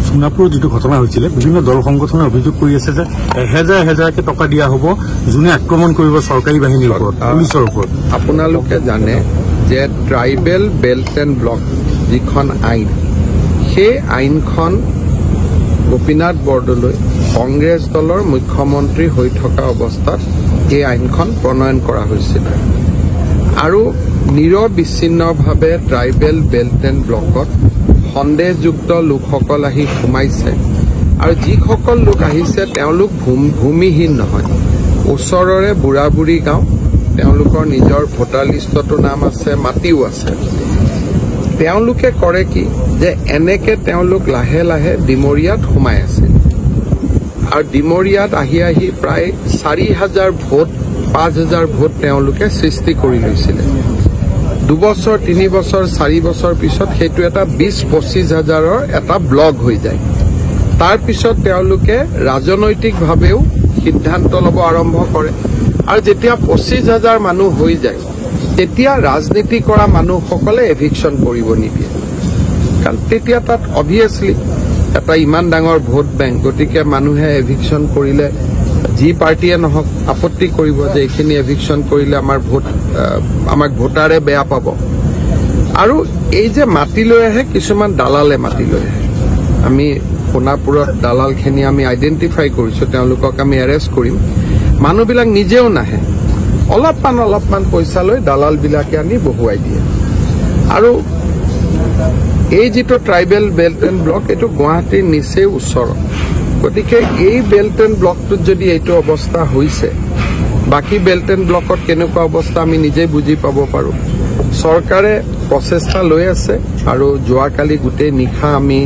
সোনাপুৰৰ যিটো ঘটনা হৈছিলে বিভিন্ন দল সংগঠনে অভিযোগ কৰি আছে যে এহেজাৰ এহেজাৰকে টকা দিয়া হ'ব যোনে আক্ৰমণ কৰিব চৰকাৰী বাহিনীৰ ওপৰত পুলিচৰ ওপৰত। আপোনালোকে জানে যে ট্ৰাইবেল বেল্ট এণ্ড ব্লক যিখন আইন সেই আইনখন গোপীনাথ বৰদলৈ কংগ্ৰেছ দলৰ মুখ্যমন্ত্ৰী হৈ থকা অৱস্থাত এই আইনখন প্ৰণয়ন কৰা হৈছিল আৰু নিৰবিচ্ছিন্নভাৱে ট্ৰাইবেল বেল্ট এণ্ড ব্লকত সন্দেহযুক্ত লোকসকল আহি সোমাইছে আৰু যিসকল লোক আহিছে তেওঁলোক ভূমিহীন নহয়, ওচৰৰে বুঢ়া বুঢ়ী গাঁও, তেওঁলোকৰ নিজৰ ভোটাৰ লিষ্টতো নাম আছে, মাটিও আছে। তেওঁলোকে কৰে কি যে এনেকে তেওঁলোক লাহে লাহে ডিমৰীয়াত সোমাই আছে আৰু ডিমৰীয়াত আহি আহি প্ৰায় 4,000 ভোট 5,000 ভোট তেওঁলোকে সৃষ্টি কৰি লৈছিলে। 2 বছৰ 3 বছৰ 4 বছৰ পিছত সেইটো এটা 20-25 হাজাৰৰ এটা ব্লক হৈ যায়। তাৰ পিছত তেওঁলোকে ৰাজনৈতিকভাৱেও সিদ্ধান্ত ল'ব আৰম্ভ কৰে আৰু যেতিয়া 25,000 মানুহ হৈ যায় তেতিয়া ৰাজনীতি কৰা মানুহসকলে এভিকশ্যন কৰিব নিদিয়ে, কাৰণ তেতিয়া তাত অভিয়াছলি এটা ইমান ডাঙৰ ভোট বেংক, গতিকে মানুহে এভিকশ্যন কৰিলে যি পাৰ্টিয়ে নহওক আপত্তি কৰিব যে এইখিনি এভিকশ্যন কৰিলে আমাক ভোটাৰে বেয়া পাব। আৰু এই যে মাটি লৈ আহে, কিছুমান দালালে মাটি লৈ আহে। আমি সোণাপুৰত দালালখিনি আমি আইডেণ্টিফাই কৰিছোঁ, তেওঁলোকক আমি এৰেষ্ট কৰিম। মানুহবিলাক নিজেও নাহে, অলপমান পইচা লৈ দালালবিলাকে আনি বহুৱাই দিয়ে। আৰু এই যিটো ট্ৰাইবেল বেল্ট এণ্ড ব্লক, এইটো গুৱাহাটীৰ নিচেই ওচৰত, গতিকে এই বেল্ট এণ্ড ব্লকটোত যদি এইটো অৱস্থা হৈছে, বাকী বেল্ট এণ্ড ব্লকত কেনেকুৱা অৱস্থা আমি নিজেই বুজি পাব পাৰোঁ। চৰকাৰে প্ৰচেষ্টা লৈ আছে আৰু যোৱাকালি গোটেই নিশা আমি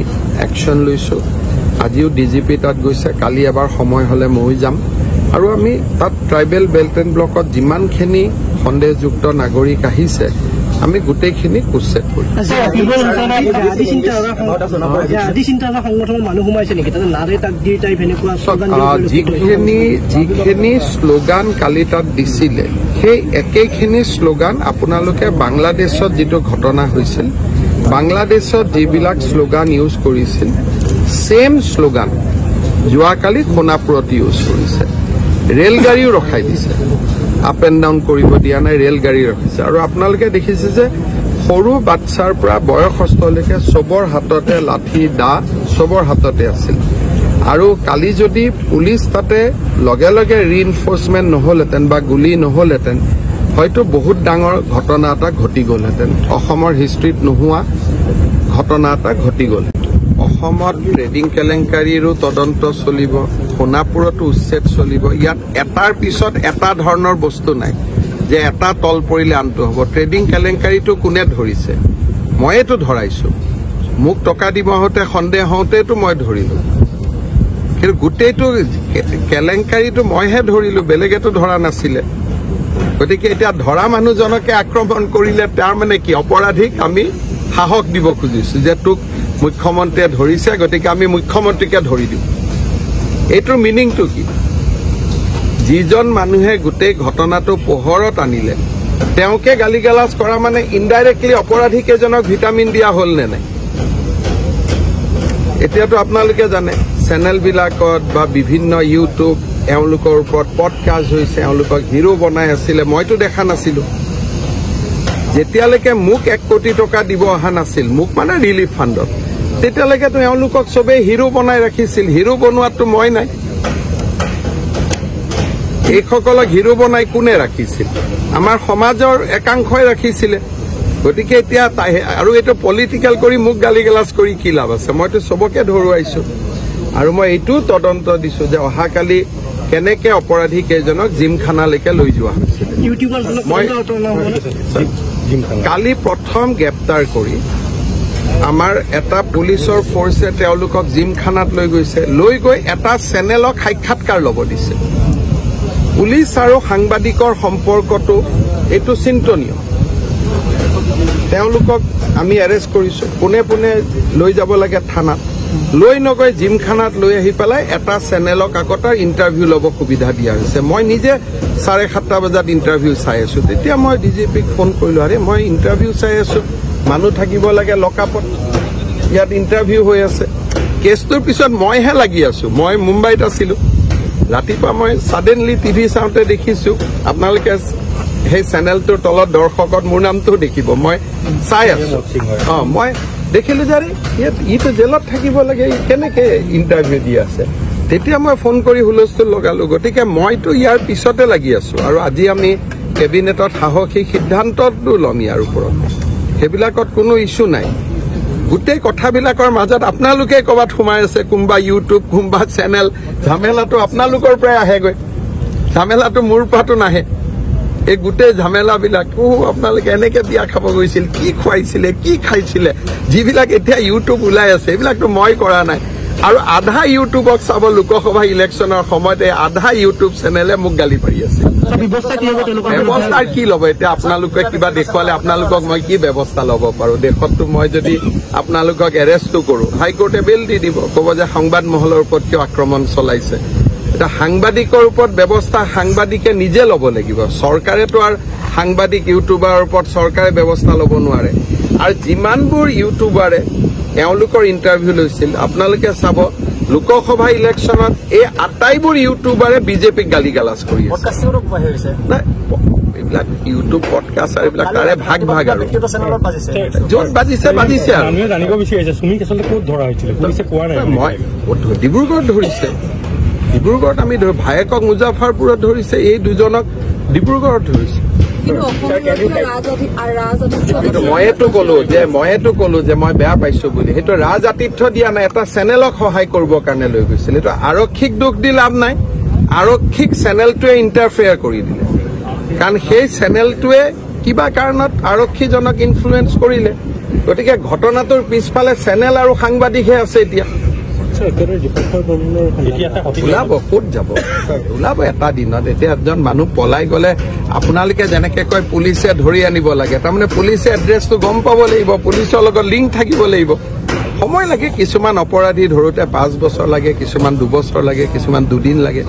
একশ্যন লৈছোঁ। আজিও ডিজিপি তাত গৈছে, কালি এবাৰ সময় হ'লে ময়ো যাম আৰু আমি তাত ট্ৰাইবেল বেল্ট এণ্ড ব্লকত যিমানখিনি সন্দেহযুক্ত নাগৰিক আহিছে আমি গোটেইখিনি উচ্ছেদ কৰিম। যিখিনি শ্লোগান কালি তাত দিছিলে সেই একেখিনি শ্লোগান আপোনালোকে বাংলাদেশত যিটো ঘটনা হৈছিল, বাংলাদেশত যিবিলাক শ্লোগান ইউজ কৰিছিল, ছেম শ্লোগান যোৱাকালি সোণাপুৰত ইউজ কৰিছে। ৰেলগাড়ীও ৰখাই দিছে, আপ এণ্ড ডাউন কৰিব দিয়া নাই, ৰেলগাড়ী ৰখিছে। আৰু আপোনালোকে দেখিছে যে সৰু বাচ্চাৰ পৰা বয়সস্থলৈকে চবৰ হাততে লাঠি দা চবৰ হাততে আছিল। আৰু কালি যদি পুলিচ তাতে লগে লগে ৰিইনফৰ্চমেণ্ট নহলহেঁতেন বা গুলী নহলহেঁতেন, হয়তো বহুত ডাঙৰ ঘটনা এটা ঘটি গ'লহেঁতেন। অসমৰ হিষ্ট্ৰীত নোহোৱা ঘটনা এটা ঘটি গ'ল। অসমত ট্ৰেডিং কেলেংকাৰীৰো তদন্ত চলিব, সোণাপুৰতো উচ্ছেদ চলিব। ইয়াত এটাৰ পিছত এটা ধৰণৰ বস্তু নাই যে এটা তল পৰিলে আনটো হ'ব। ট্ৰেডিং কেলেংকাৰীটো কোনে ধৰিছে? ময়েতো ধৰাইছো। মোক টকা দিব হওঁতে সন্দেহ হওঁতেতো মই ধৰিলো, কিন্তু গোটেইটো কেলেংকাৰীটো মইহে ধৰিলো, বেলেগেতো ধৰা নাছিলে। গতিকে এতিয়া ধৰা মানুহজনকে আক্ৰমণ কৰিলে তাৰ মানে কি? অপৰাধীক আমি সাহস দিব খুজিছো যে তোক মুখ্যমন্ত্ৰীয়ে ধৰিছে, গতিকে আমি মুখ্যমন্ত্ৰীকে ধৰি দিওঁ। এইটোৰ মিনিংটো কি? যিজন মানুহে গোটেই ঘটনাটো পোহৰত আনিলে তেওঁকে গালি গালাজ কৰা মানে ইনডাইৰেক্টলি অপৰাধী কেইজনক ভিটামিন দিয়া হ'ল নে নাই? এতিয়াতো আপোনালোকে জানে চেনেলবিলাকত বা বিভিন্ন ইউটিউব এওঁলোকৰ ওপৰত পডকাষ্ট হৈছে, এওঁলোকক হিৰো বনাই আছিলে, মইতো দেখা নাছিলো। যেতিয়ালৈকে মোক 1 কোটি টকা দিব অহা নাছিল, মোক মানে ৰিলিফ ফাণ্ডত, তেতিয়ালৈকেতো এওঁলোকক চবেই হিৰো বনাই ৰাখিছিল। হিৰো বনোৱাটো মই নাই, এইসকলক হিৰো বনাই কোনে ৰাখিছিল? আমাৰ সমাজৰ একাংশই ৰাখিছিলে। গতিকে এতিয়া আৰু এইটো পলিটিকেল কৰি মোক গালি গালাজ কৰি কি লাভ আছে? মইতো চবকে ধৰুৱাইছো আৰু মই এইটো তদন্ত দিছো যে অহাকালি কেনেকে অপৰাধী কেইজনক জিমখানালৈকে লৈ যোৱা হৈছিল। মই কালি প্ৰথম গ্ৰেপ্তাৰ কৰি আমাৰ এটা পুলিচৰ ফৰ্চে তেওঁলোকক জিমখানাত লৈ গৈছে, লৈ গৈ এটা চেনেলক সাক্ষাৎকাৰ ল'ব দিছে। পুলিচ আৰু সাংবাদিকৰ সম্পৰ্কটো এইটো চিন্তনীয়। তেওঁলোকক আমি এৰেষ্ট কৰিছো, পোনে পোনে লৈ যাব লাগে থানাত, লৈ নগৈ জিমখানাত লৈ আহি পেলাই এটা চেনেলক আকৌ তাৰ ইণ্টাৰভিউ ল'ব সুবিধা দিয়া হৈছে। মই নিজে 7:30 বজাত ইণ্টাৰভিউ চাই আছো। তেতিয়া মই ডিজিপিক ফোন কৰিলো, আৰে মই ইণ্টাৰভিউ চাই আছো, মানুহ থাকিব লাগে লকআপত, ইয়াত ইণ্টাৰভিউ হৈ আছে। কেছটোৰ পিছত মইহে লাগি আছো মই মুম্বাইত আছিলো ৰাতিপুৱা মই সাডেনলি টিভি চাওঁতে দেখিছো আপোনালোকে সেই চেনেলটোৰ তলত দৰ্শকত মোৰ নামটো দেখিব মই চাই আছো মই দেখিলো যে ইটো জেলত থাকিব লাগে কেনেকে ইণ্টাৰভিউ দি আছে তেতিয়া মই ফোন কৰি হুলস্থুল লগালো গতিকে মইতো ইয়াৰ পিছতে লাগি আছো আৰু আজি আমি কেবিনেটত সাহসী সিদ্ধান্তটো ল'ম ইয়াৰ ওপৰত সেইবিলাকত কোনো ইছ্যু নাই গোটেই কথাবিলাকৰ মাজত আপোনালোকে ক'ৰবাত সোমাই আছে কোনোবা ইউটিউব কোনোবা চেনেল ঝামেলাটো আপোনালোকৰ পৰাই আহেগৈ ঝামেলাটো মোৰ পৰাটো নাহে এই গোটেই ঝামেলাবিলাক আপোনালোকে এনেকে বিয়া খাব গৈছিল কি খুৱাইছিলে কি খাইছিলে যিবিলাক এতিয়া ইউটিউব ওলাই আছে এইবিলাকতো মই কৰা নাই আৰু আধা ইউটিউবক চাব লোকসভা ইলেকশ্যনৰ সময়তে আধা ইউটিউব চেনেলে মোক গালি পাৰি আছে ব্যৱস্থাৰ কি ল'ব এতিয়া আপোনালোকে কিবা দেখুৱালে আপোনালোকক মই কি ব্যৱস্থা ল'ব পাৰো দেশততো মই যদি আপোনালোকক এৰেষ্টো কৰো হাইকোৰ্টে বেল দি দিব ক'ব যে সংবাদ মহলৰ ওপৰত কিয় আক্ৰমণ চলাইছে এটা সাংবাদিকৰ ওপৰত ব্যৱস্থা সাংবাদিকে নিজে ল'ব লাগিব চৰকাৰেতো আৰু সাংবাদিক ইউটিউবাৰৰ ওপৰত চৰকাৰে ব্যৱস্থা ল'ব নোৱাৰে আৰু যিমানবোৰ ইউটিউবাৰে তেওঁলোকৰ ইণ্টাৰভিউ লৈছিল আপোনালোকে চাব লোকসভা ইলেকশ্যনত এই আটাইবোৰ ইউটিউবাৰে বিজেপিক গালি গালাজ কৰি আছে এইবিলাক ইউটিউব পডকাষ্ট আৰু এইবিলাক তাৰে ভাগ ভাগ আৰু য'ত বাজিছে বাজিছে আৰু মই ডিব্ৰুগড়ত ধৰিছে ডিব্ৰুগড়ত আমি ভায়েকক মুজাফৰপুৰত ধৰিছে এই দুজনক ডিব্ৰুগড়ত ধৰিছে মইতো কলো যে মই বেয়া পাইছো বুলি সেইটো ৰাজ আতিথ্য দিয়া নাই এটা চেনেলক সহায় কৰিবৰ কাৰণে লৈ গৈছিল এইটো আৰক্ষীক দোষ দি লাভ নাই আৰক্ষীক চেনেলটোৱে ইণ্টাৰফেয়াৰ কৰি দিলে কাৰণ সেই চেনেলটোৱে কিবা কাৰণত আৰক্ষীজনক ইনফ্লুৱেঞ্চ কৰিলে গতিকে ঘটনাটোৰ পিছফালে চেনেল আৰু সাংবাদিকহে আছে এতিয়া ওলাব ক'ত যাব ওলাব এটা দিনত এতিয়া এজন মানুহ পলাই গলে আপোনালোকে যেনেকে কয় পুলিচে ধৰি আনিব লাগে তাৰমানে পুলিচে এড্ৰেছটো গম পাব লাগিব পুলিচৰ লগত লিংক থাকিব লাগিব সময় লাগে কিছুমান অপৰাধী ধৰোতে 5 বছৰ লাগে কিছুমান 2 বছৰ লাগে কিছুমান 2 দিন লাগে